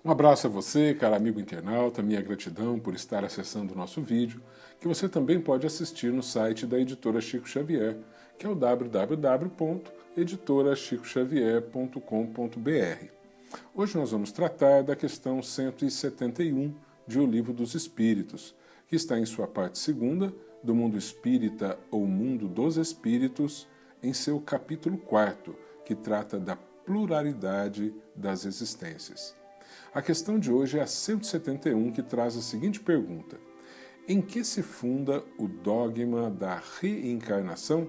Um abraço a você, caro amigo internauta, minha gratidão por estar acessando o nosso vídeo, que você também pode assistir no site da Editora Chico Xavier, que é o www.editorachicoxavier.com.br. Hoje nós vamos tratar da questão 171 de O Livro dos Espíritos, que está em sua parte segunda, do Mundo Espírita ou Mundo dos Espíritos, em seu capítulo 4º, que trata da pluralidade das existências. A questão de hoje é a 171, que traz a seguinte pergunta: em que se funda o dogma da reencarnação?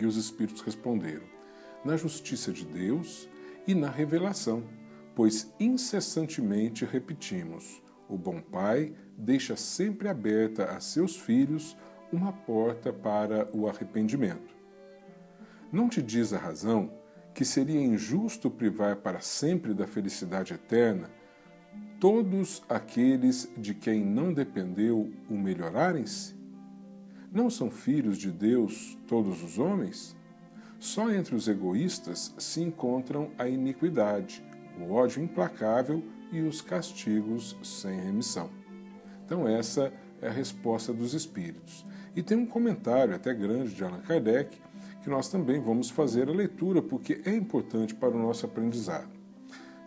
E os espíritos responderam: na justiça de Deus e na revelação, pois incessantemente repetimos: o bom Pai deixa sempre aberta a seus filhos uma porta para o arrependimento. Não te diz a razão que seria injusto privar para sempre da felicidade eterna todos aqueles de quem não dependeu o melhorarem-se? Não são filhos de Deus todos os homens? Só entre os egoístas se encontram a iniquidade, o ódio implacável e os castigos sem remissão. Então essa é a resposta dos espíritos. E tem um comentário até grande de Allan Kardec, que nós também vamos fazer a leitura, porque é importante para o nosso aprendizado.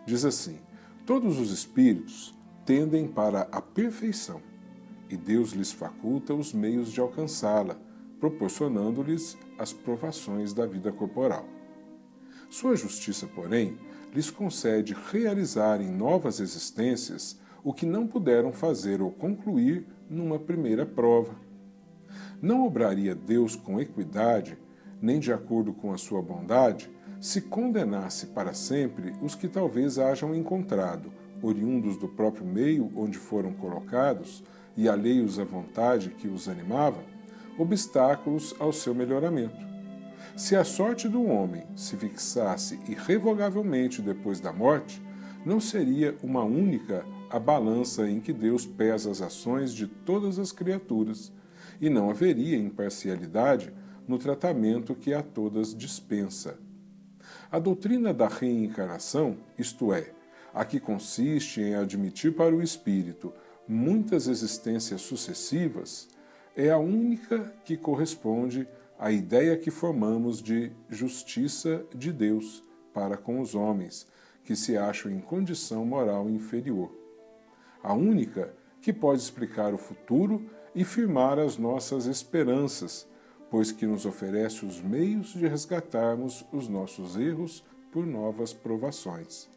Diz assim: todos os espíritos tendem para a perfeição, e Deus lhes faculta os meios de alcançá-la, proporcionando-lhes as provações da vida corporal. Sua justiça, porém, lhes concede realizar em novas existências o que não puderam fazer ou concluir numa primeira prova. Não obraria Deus com equidade, nem de acordo com a sua bondade, se condenasse para sempre os que talvez hajam encontrado, oriundos do próprio meio onde foram colocados e alheios à vontade que os animava, obstáculos ao seu melhoramento. Se a sorte do homem se fixasse irrevogavelmente depois da morte, não seria uma única a balança em que Deus pesa as ações de todas as criaturas, e não haveria imparcialidade no tratamento que a todas dispensa. A doutrina da reencarnação, isto é, a que consiste em admitir para o espírito muitas existências sucessivas, é a única que corresponde à ideia que formamos de justiça de Deus para com os homens, que se acham em condição moral inferior. A única que pode explicar o futuro e firmar as nossas esperanças, pois que nos oferece os meios de resgatarmos os nossos erros por novas provações.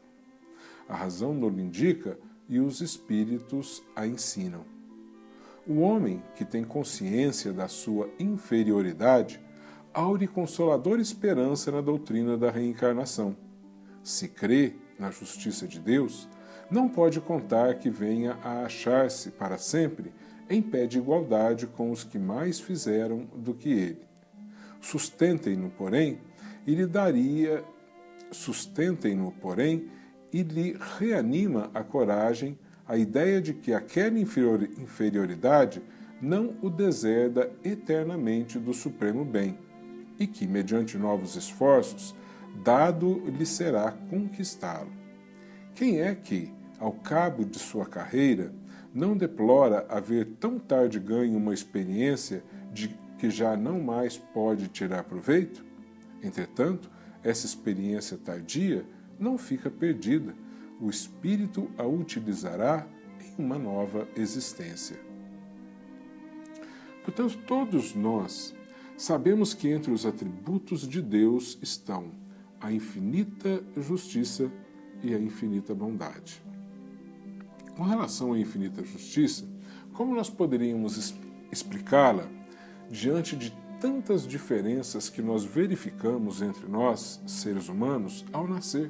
A razão nos indica e os espíritos a ensinam. O homem que tem consciência da sua inferioridade aure consoladora esperança na doutrina da reencarnação. Se crê na justiça de Deus, não pode contar que venha a achar-se para sempre em pé de igualdade com os que mais fizeram do que ele. Sustentem-no, porém, e lhe reanima a coragem a ideia de que aquela inferioridade não o deserda eternamente do supremo bem, e que, mediante novos esforços, dado lhe será conquistá-lo. Quem é que, ao cabo de sua carreira, não deplora haver tão tarde ganho uma experiência de que já não mais pode tirar proveito? Entretanto, essa experiência tardia não fica perdida. O espírito a utilizará em uma nova existência. Portanto, todos nós sabemos que entre os atributos de Deus estão a infinita justiça e a infinita bondade. Com relação à infinita justiça, como nós poderíamos explicá-la diante de tantas diferenças que nós verificamos entre nós, seres humanos, ao nascer?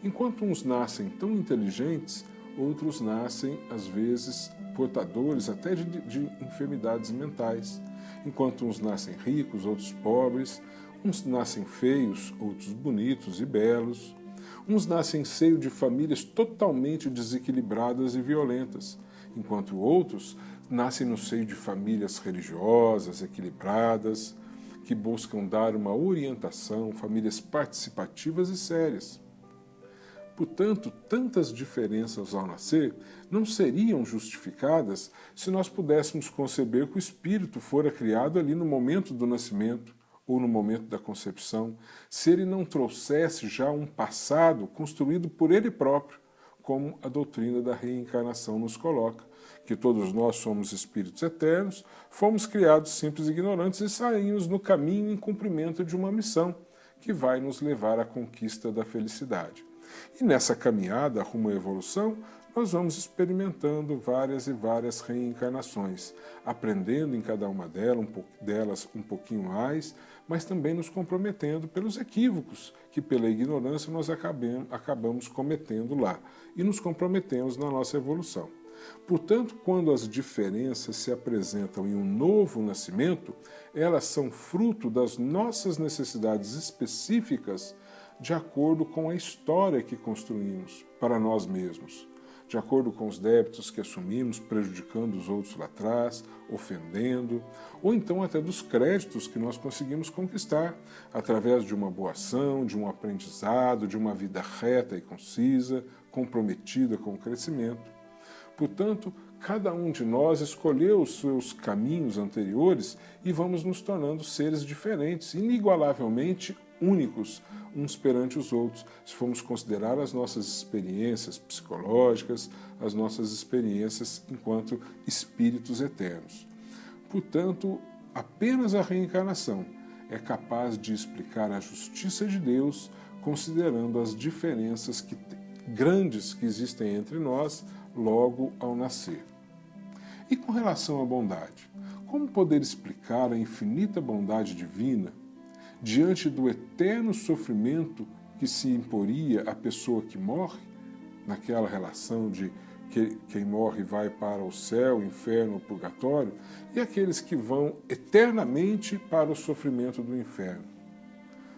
Enquanto uns nascem tão inteligentes, outros nascem, às vezes, portadores até de enfermidades mentais. Enquanto uns nascem ricos, outros pobres, uns nascem feios, outros bonitos e belos. Uns nascem em seio de famílias totalmente desequilibradas e violentas, enquanto outros nascem no seio de famílias religiosas, equilibradas, que buscam dar uma orientação, famílias participativas e sérias. Portanto, tantas diferenças ao nascer não seriam justificadas se nós pudéssemos conceber que o espírito fora criado ali no momento do nascimento ou no momento da concepção, se ele não trouxesse já um passado construído por ele próprio, como a doutrina da reencarnação nos coloca, que todos nós somos espíritos eternos, fomos criados simples e ignorantes e saímos no caminho em cumprimento de uma missão que vai nos levar à conquista da felicidade. E nessa caminhada rumo à evolução, nós vamos experimentando várias e várias reencarnações, aprendendo em cada uma delas um pouquinho mais, mas também nos comprometendo pelos equívocos que pela ignorância nós acabamos cometendo lá e nos comprometemos na nossa evolução. Portanto, quando as diferenças se apresentam em um novo nascimento, elas são fruto das nossas necessidades específicas de acordo com a história que construímos para nós mesmos, de acordo com os débitos que assumimos, prejudicando os outros lá atrás, ofendendo, ou então até dos créditos que nós conseguimos conquistar através de uma boa ação, de um aprendizado, de uma vida reta e concisa, comprometida com o crescimento. Portanto, cada um de nós escolheu os seus caminhos anteriores e vamos nos tornando seres diferentes, inigualavelmente únicos uns perante os outros, se formos considerar as nossas experiências psicológicas, as nossas experiências enquanto espíritos eternos. Portanto, apenas a reencarnação é capaz de explicar a justiça de Deus, considerando as diferenças grandes que existem entre nós logo ao nascer. E com relação à bondade, como poder explicar a infinita bondade divina diante do eterno sofrimento que se imporia à pessoa que morre, naquela relação de que quem morre vai para o céu, o inferno, o purgatório, e aqueles que vão eternamente para o sofrimento do inferno?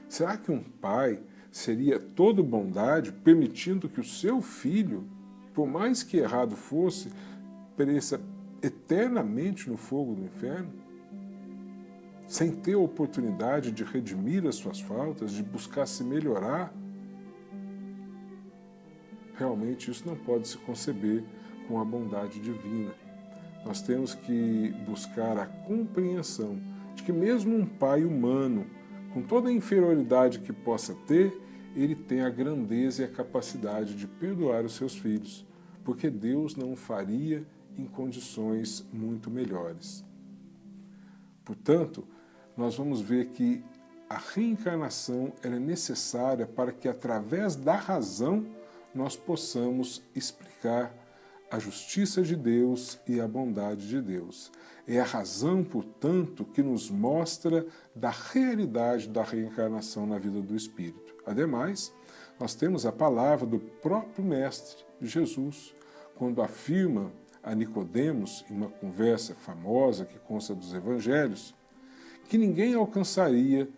Será que um pai seria todo bondade, permitindo que o seu filho, por mais que errado fosse, pereça eternamente no fogo do inferno, sem ter a oportunidade de redimir as suas faltas, de buscar se melhorar? Realmente isso não pode se conceber com a bondade divina. Nós temos que buscar a compreensão de que mesmo um pai humano, com toda a inferioridade que possa ter, ele tem a grandeza e a capacidade de perdoar os seus filhos, porque Deus não o faria em condições muito melhores. Portanto, nós vamos ver que a reencarnação ela é necessária para que, através da razão, nós possamos explicar a justiça de Deus e a bondade de Deus. É a razão, portanto, que nos mostra da realidade da reencarnação na vida do Espírito. Ademais, nós temos a palavra do próprio Mestre, Jesus, quando afirma a Nicodemos, em uma conversa famosa que consta dos Evangelhos, que ninguém alcançaria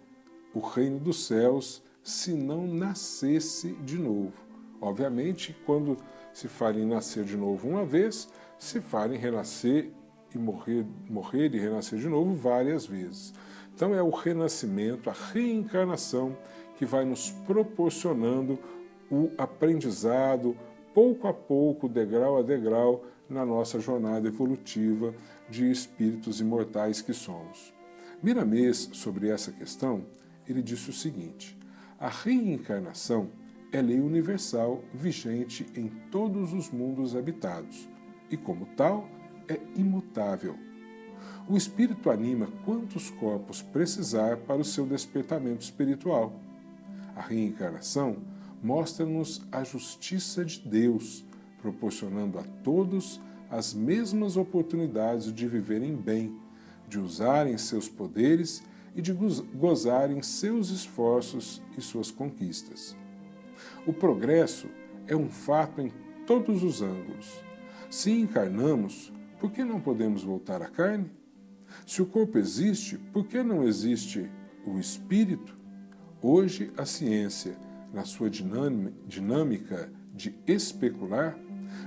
o reino dos céus se não nascesse de novo. Obviamente, quando se fala em nascer de novo uma vez, se fala em renascer e morrer e renascer de novo várias vezes. Então é o renascimento, a reencarnação que vai nos proporcionando o aprendizado, pouco a pouco, degrau a degrau, na nossa jornada evolutiva de espíritos imortais que somos. Miramês, sobre essa questão, ele disse o seguinte: a reencarnação é lei universal vigente em todos os mundos habitados e, como tal, é imutável. O espírito anima quantos corpos precisar para o seu despertamento espiritual. A reencarnação mostra-nos a justiça de Deus, proporcionando a todos as mesmas oportunidades de viverem bem, de usarem seus poderes e de gozarem seus esforços e suas conquistas. O progresso é um fato em todos os ângulos. Se encarnamos, por que não podemos voltar à carne? Se o corpo existe, por que não existe o espírito? Hoje, a ciência, na sua dinâmica de especular,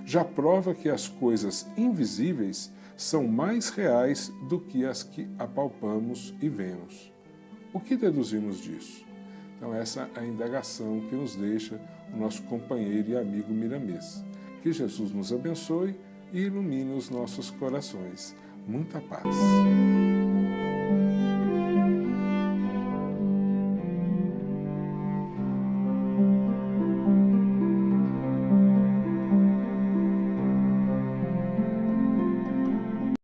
já prova que as coisas invisíveis são mais reais do que as que apalpamos e vemos. O que deduzimos disso? Então essa é a indagação que nos deixa o nosso companheiro e amigo Miramês. Que Jesus nos abençoe e ilumine os nossos corações. Muita paz.